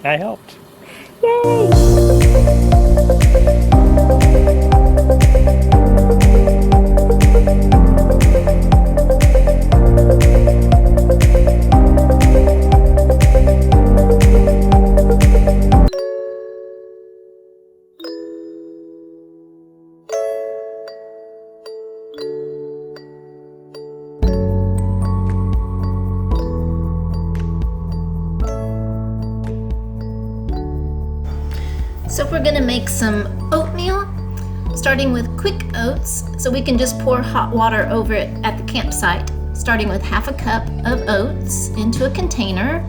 I helped. Yay! So we're gonna make some oatmeal, starting with quick oats, so we can just pour hot water over it at the campsite, starting with half a cup of oats into a container.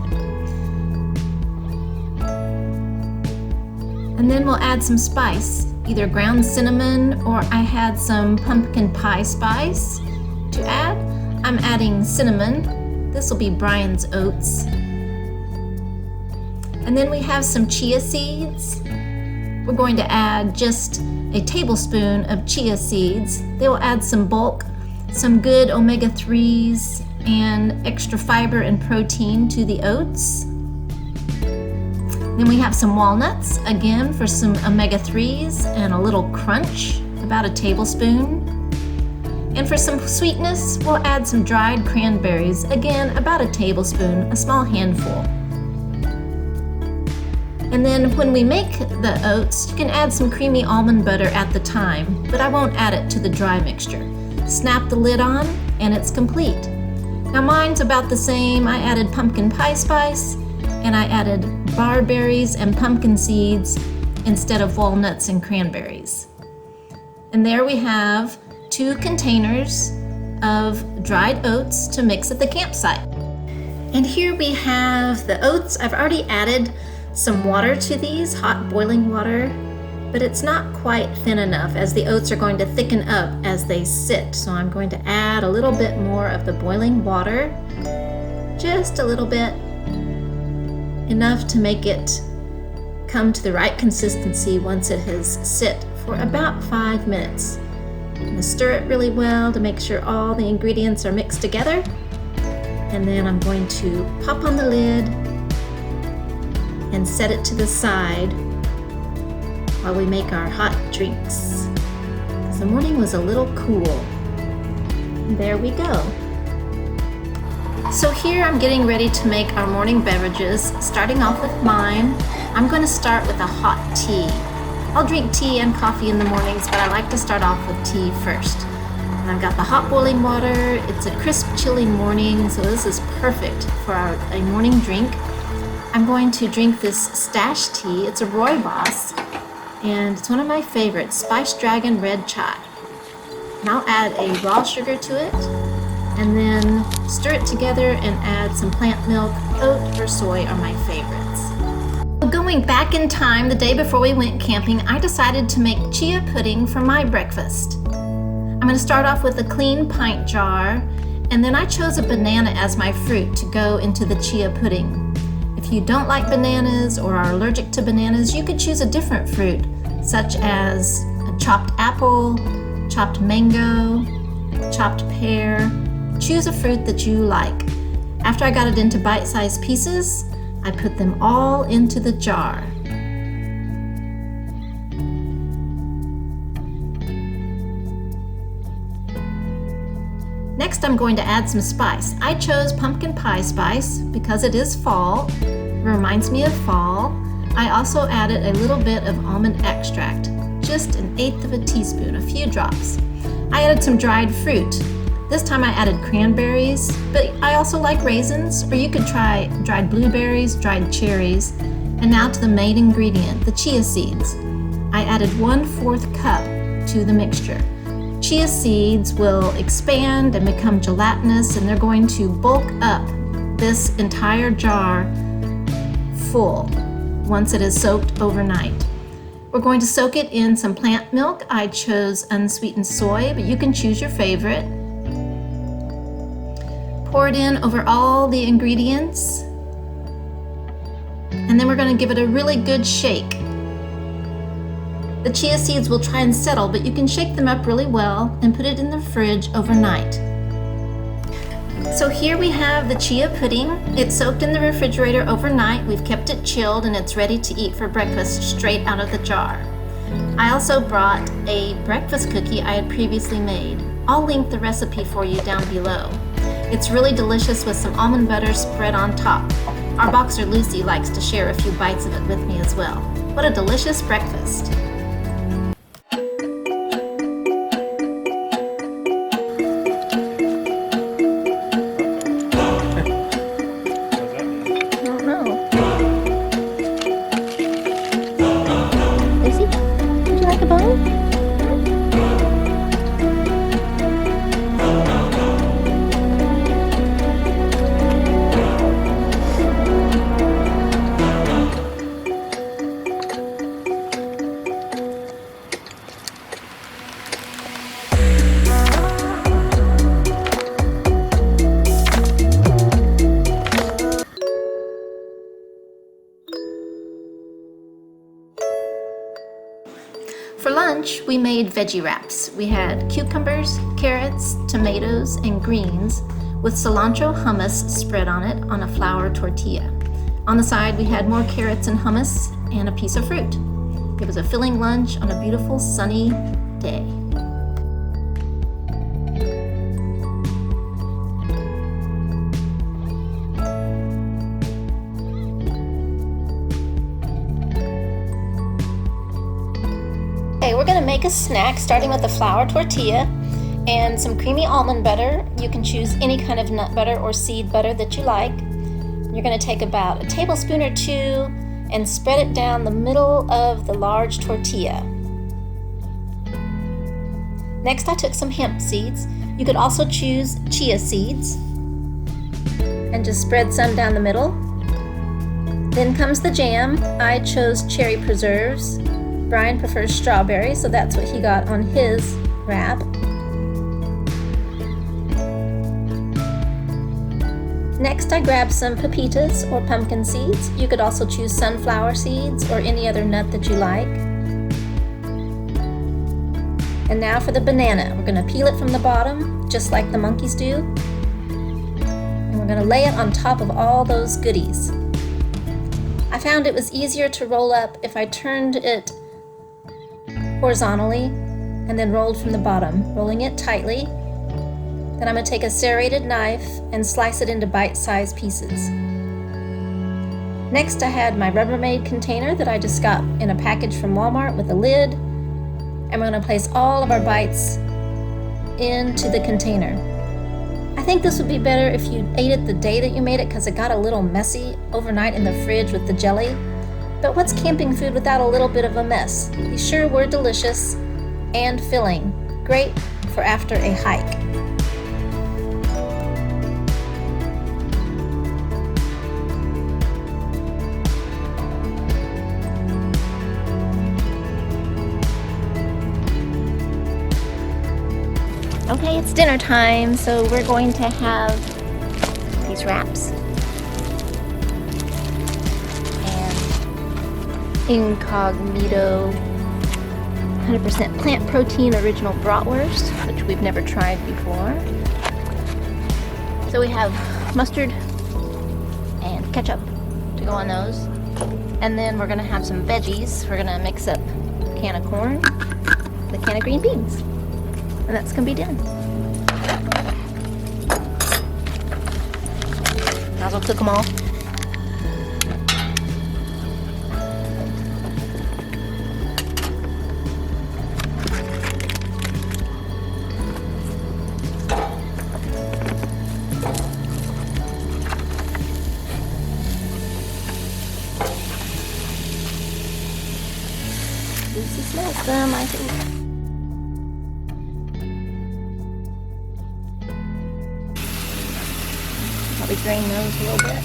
And then we'll add some spice, either ground cinnamon or I had some pumpkin pie spice to add. I'm adding cinnamon. This will be Brian's oats. And then we have some chia seeds. We're going to add just a tablespoon of chia seeds. They will add some bulk, some good omega-3s, and extra fiber and protein to the oats. Then we have some walnuts, again for some omega-3s and a little crunch, about a tablespoon. And for some sweetness, we'll add some dried cranberries, again about a tablespoon, a small handful. And then when we make the oats, you can add some creamy almond butter at the time, but I won't add it to the dry mixture. Snap the lid on and it's complete. Now mine's about the same. I added pumpkin pie spice and I added barberries and pumpkin seeds instead of walnuts and cranberries. And there we have 2 containers of dried oats to mix at the campsite. And here we have the oats. I've already added some water to these, hot boiling water, but it's not quite thin enough as the oats are going to thicken up as they sit. So I'm going to add a little bit more of the boiling water, just a little bit, enough to make it come to the right consistency once it has sit for about 5 minutes. I'm going to stir it really well to make sure all the ingredients are mixed together. And then I'm going to pop on the lid and set it to the side while we make our hot drinks. The morning was a little cool. And there we go. So here I'm getting ready to make our morning beverages, starting off with mine. I'm going to start with a hot tea. I'll drink tea and coffee in the mornings, but I like to start off with tea first. And I've got the hot boiling water. It's a crisp, chilly morning, so this is perfect for a morning drink. I'm going to drink this stash tea. It's a rooibos, and it's one of my favorites, Spice Dragon Red Chai. And I'll add a raw sugar to it, and then stir it together and add some plant milk. Oat or soy are my favorites. Going back in time, the day before we went camping, I decided to make chia pudding for my breakfast. I'm going to start off with a clean pint jar, and then I chose a banana as my fruit to go into the chia pudding. If you don't like bananas or are allergic to bananas, you could choose a different fruit, such as a chopped apple, chopped mango, chopped pear. Choose a fruit that you like. After I got it into bite-sized pieces, I put them all into the jar. Next, I'm going to add some spice. I chose pumpkin pie spice because it is fall. It reminds me of fall. I also added a little bit of almond extract, just 1/8 of a teaspoon, a few drops. I added some dried fruit. This time I added cranberries, but I also like raisins, or you could try dried blueberries, dried cherries. And now to the main ingredient, the chia seeds. I added 1/4 cup to the mixture. Chia seeds will expand and become gelatinous, and they're going to bulk up this entire jar full once it is soaked overnight. We're going to soak it in some plant milk. I chose unsweetened soy, but you can choose your favorite. Pour it in over all the ingredients, and then we're going to give it a really good shake. The chia seeds will try and settle, but you can shake them up really well and put it in the fridge overnight. So here we have the chia pudding. It's soaked in the refrigerator overnight. We've kept it chilled and it's ready to eat for breakfast straight out of the jar. I also brought a breakfast cookie I had previously made. I'll link the recipe for you down below. It's really delicious with some almond butter spread on top. Our boxer Lucy likes to share a few bites of it with me as well. What a delicious breakfast! For lunch, we made veggie wraps. We had cucumbers, carrots, tomatoes, and greens with cilantro hummus spread on it on a flour tortilla. On the side, we had more carrots and hummus and a piece of fruit. It was a filling lunch on a beautiful sunny day. Okay, we're gonna make a snack starting with a flour tortilla and some creamy almond butter. You can choose any kind of nut butter or seed butter that you like. You're gonna take about a tablespoon or two and spread it down the middle of the large tortilla. Next, I took some hemp seeds. You could also choose chia seeds and just spread some down the middle. Then comes the jam. I chose cherry preserves. Brian prefers strawberry, so that's what he got on his wrap. Next, I grabbed some pepitas or pumpkin seeds. You could also choose sunflower seeds or any other nut that you like. And now for the banana. We're gonna peel it from the bottom, just like the monkeys do. And we're gonna lay it on top of all those goodies. I found it was easier to roll up if I turned it horizontally and then rolled from the bottom, rolling it tightly. Then I'm going to take a serrated knife and slice it into bite-sized pieces. Next, I had my Rubbermaid container that I just got in a package from Walmart with a lid, and we're going to place all of our bites into the container. I think this would be better if you ate it the day that you made it because it got a little messy overnight in the fridge with the jelly. But what's camping food without a little bit of a mess? These sure were delicious and filling. Great for after a hike. Okay, it's dinner time, so we're going to have these wraps. Incognito 100% plant protein original bratwurst, which we've never tried before. So we have mustard and ketchup to go on those. And then we're gonna have some veggies. We're gonna mix up a can of corn, the can of green beans. And that's gonna be done. Might as well cook them all. Lucy smells them, I think. Probably drain those a little bit.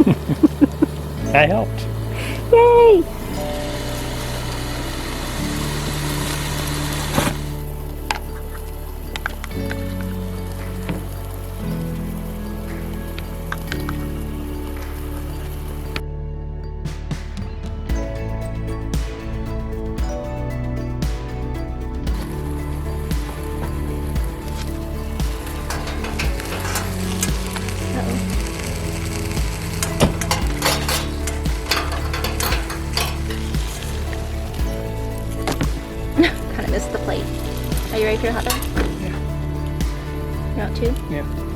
I helped. Yay! Kind of missed the plate. Are you ready for your hot dog? Yeah. You want two? Yeah.